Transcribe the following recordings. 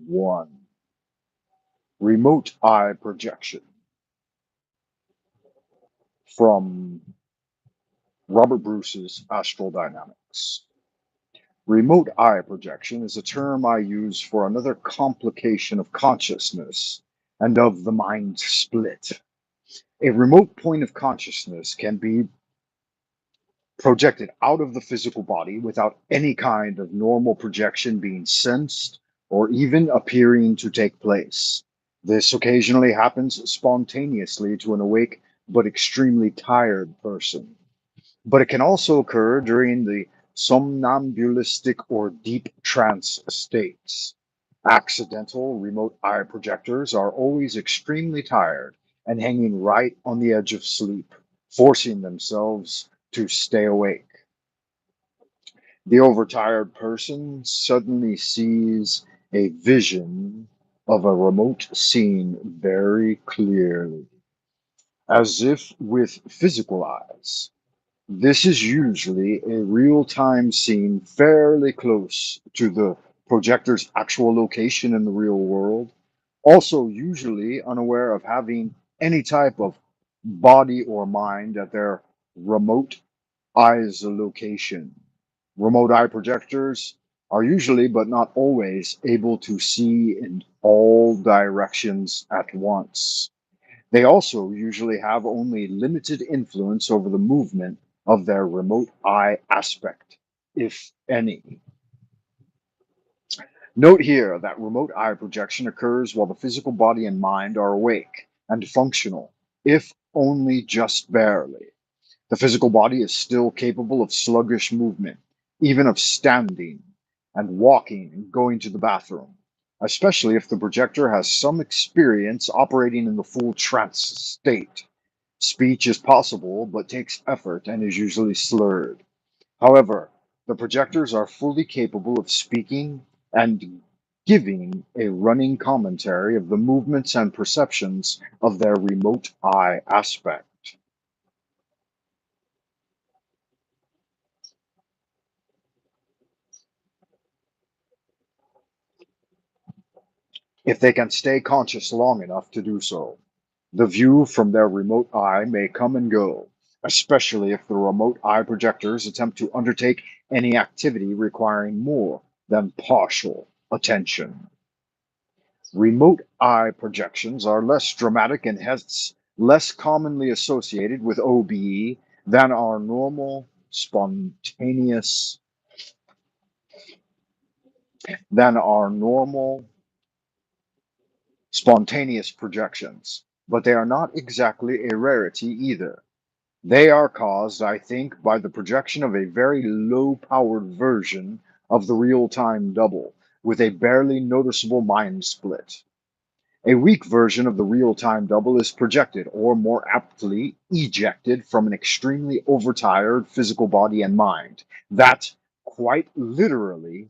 1. Remote eye projection from Robert Bruce's Astral Dynamics. Remote eye projection is a term I use for another complication of consciousness and of the mind split. A remote point of consciousness can be projected out of the physical body without any kind of normal projection being sensed or even appearing to take place. This occasionally happens spontaneously to an awake but extremely tired person. But it can also occur during the somnambulistic or deep trance states. Accidental remote eye projectors are always extremely tired and hanging right on the edge of sleep, forcing themselves to stay awake. The overtired person suddenly sees a vision of a remote scene very clearly, as if with physical eyes. This is usually a real-time scene fairly close to the projector's actual location in the real world, also usually unaware of having any type of body or mind at their remote eye's location. Remote eye projectors are usually, but not always, able to see in all directions at once. They also usually have only limited influence over the movement of their remote eye aspect, if any. Note here that remote eye projection occurs while the physical body and mind are awake and functional, if only just barely. The physical body is still capable of sluggish movement, even of standing and walking and going to the bathroom, especially if the projector has some experience operating in the full trance state. Speech is possible, but takes effort and is usually slurred. However, the projectors are fully capable of speaking and giving a running commentary of the movements and perceptions of their remote eye aspect. If they can stay conscious long enough to do so. The view from their remote eye may come and go, especially if the remote eye projectors attempt to undertake any activity requiring more than partial attention. Remote eye projections are less dramatic and hence less commonly associated with OBE than our normal spontaneous projections, but they are not exactly a rarity either. They are caused, I think, by the projection of a very low powered version of the real time double, with a barely noticeable mind split. A weak version of the real time double is projected, or more aptly, ejected from an extremely overtired physical body and mind that, quite literally,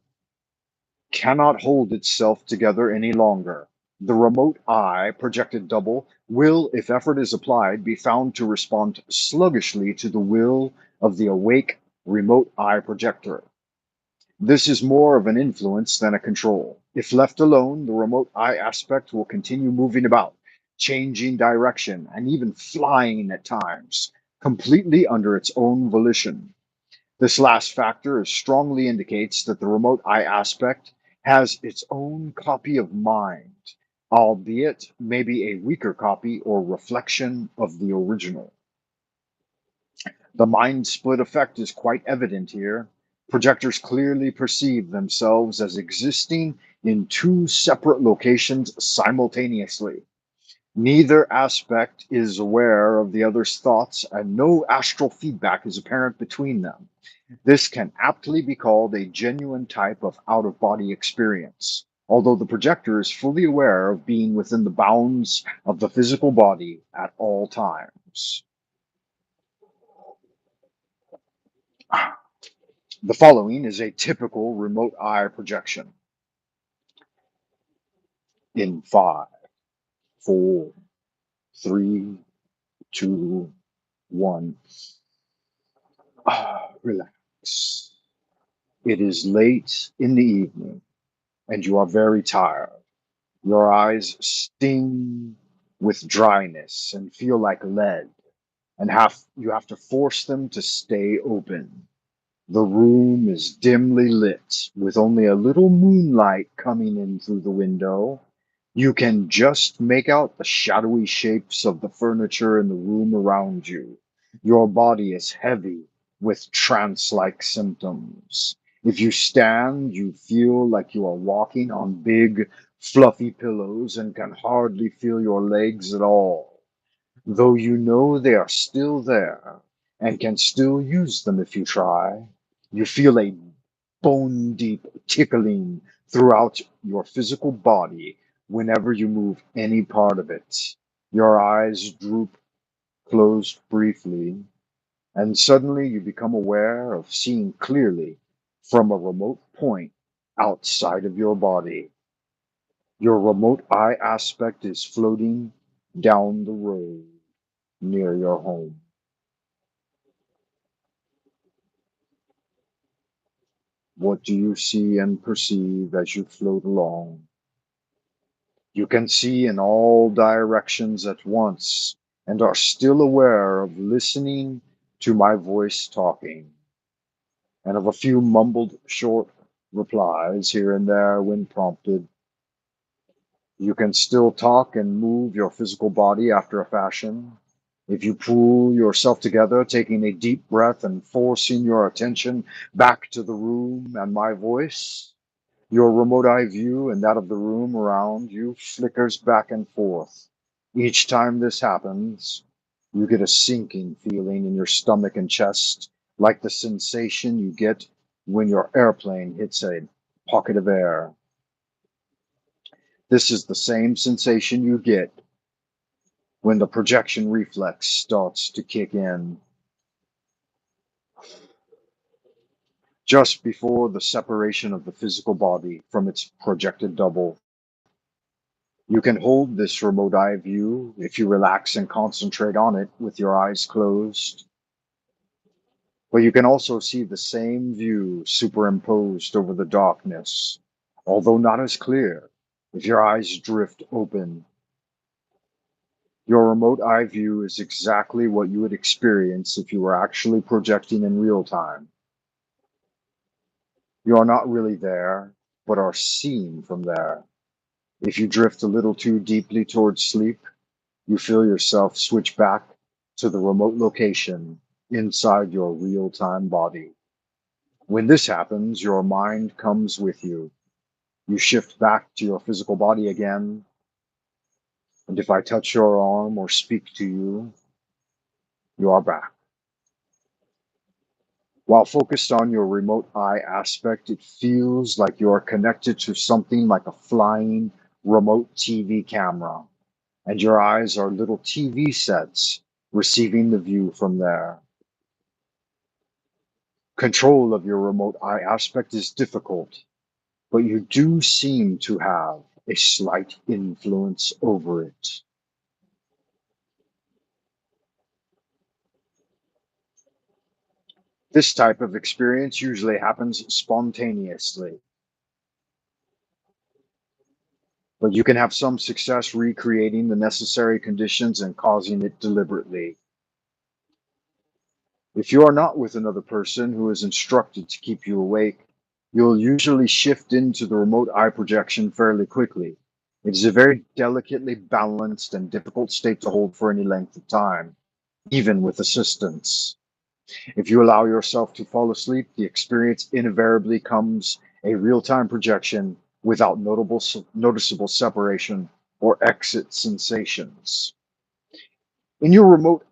cannot hold itself together any longer. The remote eye projected double will, if effort is applied, be found to respond sluggishly to the will of the awake remote eye projector. This is more of an influence than a control. If left alone, the remote eye aspect will continue moving about, changing direction, and even flying at times, completely under its own volition. This last factor strongly indicates that the remote eye aspect has its own copy of mind, albeit maybe a weaker copy or reflection of the original. The mind split effect is quite evident here. Projectors clearly perceive themselves as existing in two separate locations simultaneously. Neither aspect is aware of the other's thoughts, and no astral feedback is apparent between them. This can aptly be called a genuine type of out of body experience, although the projector is fully aware of being within the bounds of the physical body at all times. The following is a typical remote eye projection in 5, 4, 3, 2, 1. Relax. It is late in the evening and you are very tired. Your eyes sting with dryness and feel like lead, and you have to force them to stay open. The room is dimly lit, with only a little moonlight coming in through the window. You can just make out the shadowy shapes of the furniture in the room around you. Your body is heavy with trance like symptoms. If you stand, you feel like you are walking on big, fluffy pillows and can hardly feel your legs at all, though you know they are still there and can still use them if you try. You feel a bone deep tickling throughout your physical body whenever you move any part of it. Your eyes droop closed briefly, and suddenly you become aware of seeing clearly from a remote point outside of your body. Your remote eye aspect is floating down the road near your home. What do you see and perceive as you float along? You can see in all directions at once and are still aware of listening to my voice talking, and of a few mumbled short replies here and there when prompted. You can still talk and move your physical body after a fashion. If you pull yourself together, taking a deep breath and forcing your attention back to the room and my voice, your remote eye view and that of the room around you flickers back and forth. Each time this happens, you get a sinking feeling in your stomach and chest, like the sensation you get when your airplane hits a pocket of air. This is the same sensation you get when the projection reflex starts to kick in, just before the separation of the physical body from its projected double. You can hold this remote eye view if you relax and concentrate on it with your eyes closed, but you can also see the same view superimposed over the darkness, although not as clear, if your eyes drift open. Your remote eye view is exactly what you would experience if you were actually projecting in real time. You are not really there, but are seen from there. If you drift a little too deeply towards sleep, you feel yourself switch back to the remote location inside your real time body. When this happens, your mind comes with you. You shift back to your physical body again, and if I touch your arm or speak to you, you are back. While focused on your remote eye aspect, it feels like you are connected to something like a flying remote TV camera, and your eyes are little TV sets receiving the view from there. Control of your remote eye aspect is difficult, but you do seem to have a slight influence over it. This type of experience usually happens spontaneously, but you can have some success recreating the necessary conditions and causing it deliberately. If you are not with another person who is instructed to keep you awake, you'll usually shift into the remote eye projection fairly quickly. It is a very delicately balanced and difficult state to hold for any length of time, even with assistance. If you allow yourself to fall asleep, the experience invariably comes a real time projection without noticeable separation or exit sensations. In your remote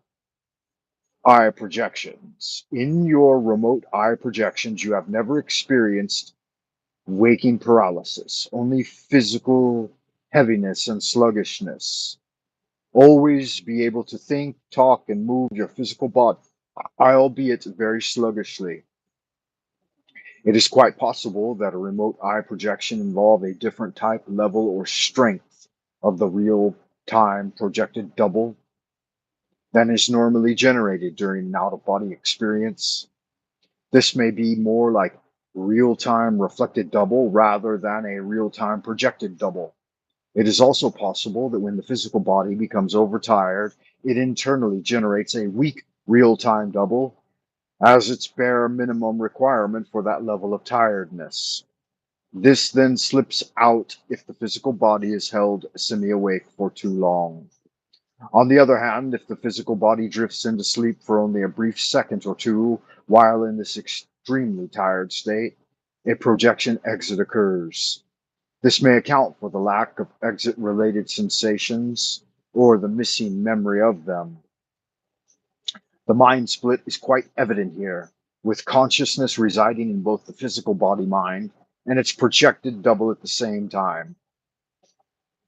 in your remote eye projections, you have never experienced waking paralysis, only physical heaviness and sluggishness. Always be able to think, talk, and move your physical body, albeit very sluggishly. It is quite possible that a remote eye projection involve a different type, level, or strength of the real time projected double than is normally generated during an out of body experience. This may be more like real time reflected double rather than a real time projected double. It is also possible that when the physical body becomes overtired, it internally generates a weak real-time double as its bare minimum requirement for that level of tiredness. This then slips out if the physical body is held semi-awake for too long. On the other hand, if the physical body drifts into sleep for only a brief second or two while in this extremely tired state, a projection exit occurs. This may account for the lack of exit-related sensations or the missing memory of them. The mind split is quite evident here, with consciousness residing in both the physical body-mind and its projected double at the same time.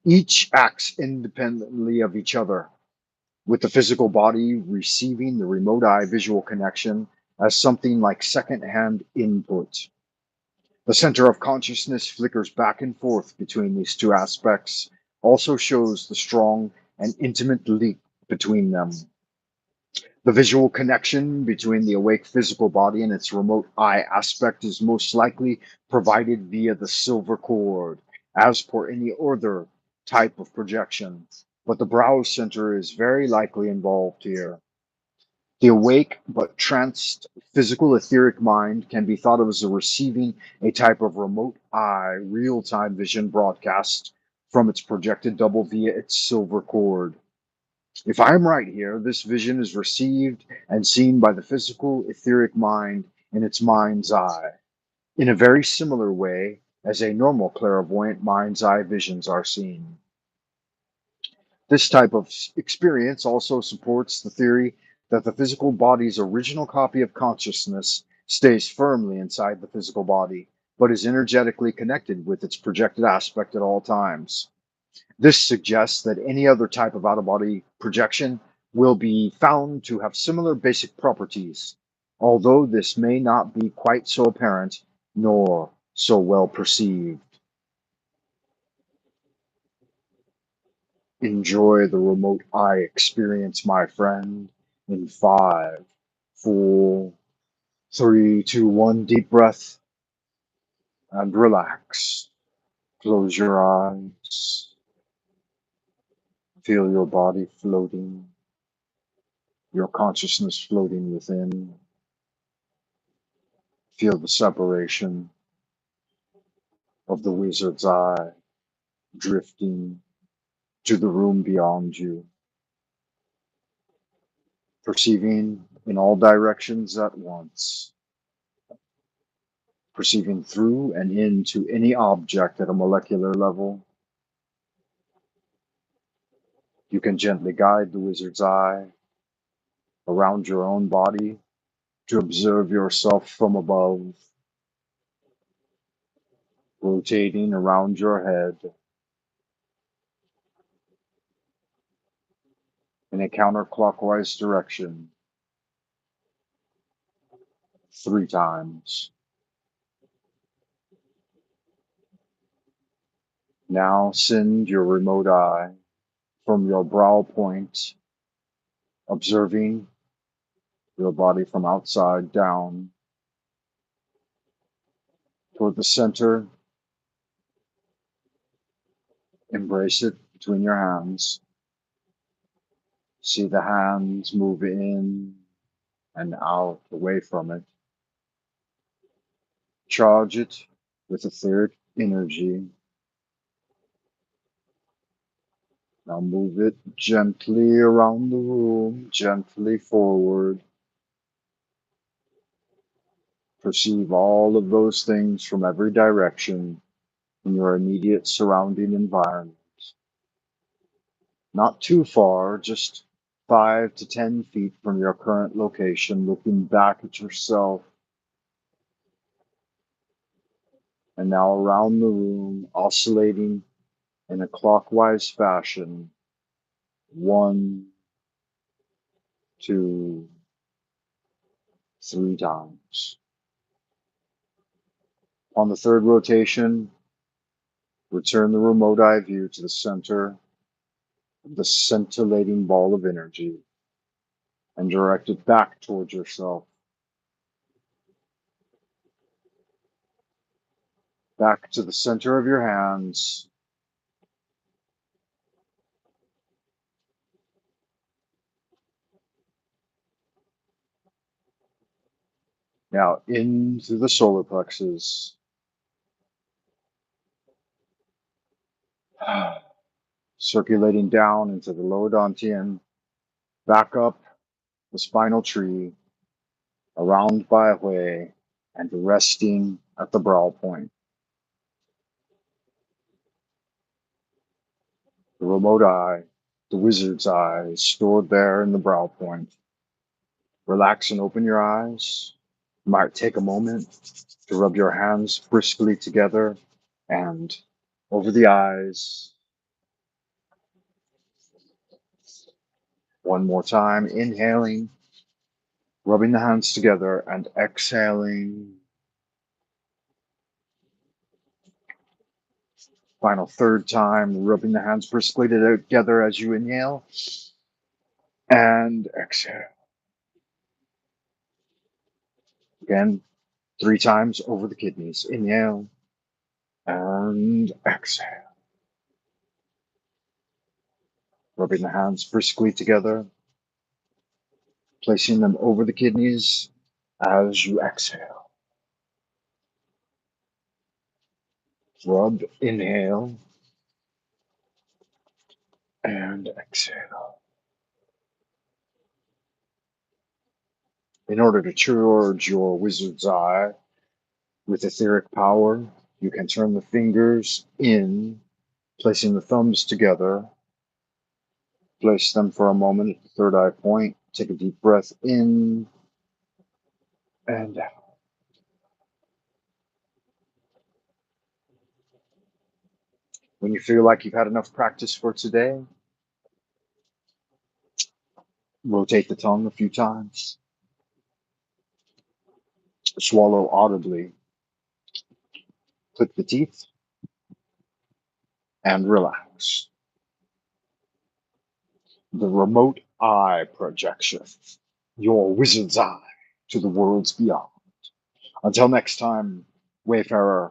Each acts independently of each other, with the physical body receiving the remote eye visual connection as something like second-hand input. The center of consciousness flickers back and forth between these two aspects, also shows the strong and intimate link between them. The visual connection between the awake physical body and its remote eye aspect is most likely provided via the silver cord, as per any other type of projection, but the brow center is very likely involved here. The awake but tranced physical etheric mind can be thought of as receiving a type of remote eye real-time vision broadcast from its projected double via its silver cord. If I am right here, this vision is received and seen by the physical etheric mind in its mind's eye, in a very similar way as a normal clairvoyant mind's eye visions are seen. This type of experience also supports the theory that the physical body's original copy of consciousness stays firmly inside the physical body, but is energetically connected with its projected aspect at all times. This suggests that any other type of out-of-body projection will be found to have similar basic properties, although this may not be quite so apparent nor so well perceived. Enjoy the remote eye experience, my friend. In 5, 4, 3, 2, 1, deep breath and relax. Close your eyes. Feel your body floating, your consciousness floating within. Feel the separation of the wizard's eye drifting to the room beyond you, perceiving in all directions at once, perceiving through and into any object at a molecular level. You can gently guide the wizard's eye around your own body to observe yourself from above, rotating around your head in a counterclockwise direction 3 times. Now send your remote eye from your brow point, observing your body from outside down toward the center. Embrace it between your hands. See the hands move in and out away from it. Charge it with etheric energy. Now move it gently around the room, gently forward. Perceive all of those things from every direction in your immediate surrounding environment. Not too far, just 5 to 10 feet from your current location, looking back at yourself. And now around the room, oscillating in a clockwise fashion. 1, 2, 3 times. On the third rotation, return the remote eye view to the center of the scintillating ball of energy and direct it back towards yourself, back to the center of your hands, Now into the solar plexus, circulating down into the lower dantian, back up the spinal tree, around Baihui, and resting at the brow point. The remote eye, the wizard's eye, is stored there in the brow point. Relax and open your eyes. You might take a moment to rub your hands briskly together and over the eyes. One more time, inhaling, rubbing the hands together, and exhaling. Final third time, rubbing the hands briskly together as you inhale and exhale. Again, 3 times over the kidneys. Inhale and exhale. Rubbing the hands briskly together, placing them over the kidneys as you exhale. Rub, inhale, and exhale. In order to charge your wizard's eye with etheric power, you can turn the fingers in, placing the thumbs together. Place them for a moment at the third eye point. Take a deep breath in and out. When you feel like you've had enough practice for today, rotate the tongue a few times. Swallow audibly. Click the teeth and relax. The remote eye projection, your wizard's eye to the worlds beyond. Until next time, Wayfarer,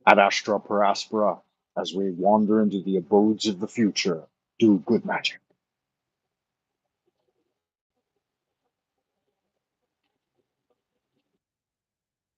ad astra per aspera, as we wander into the abodes of the future, do good magic.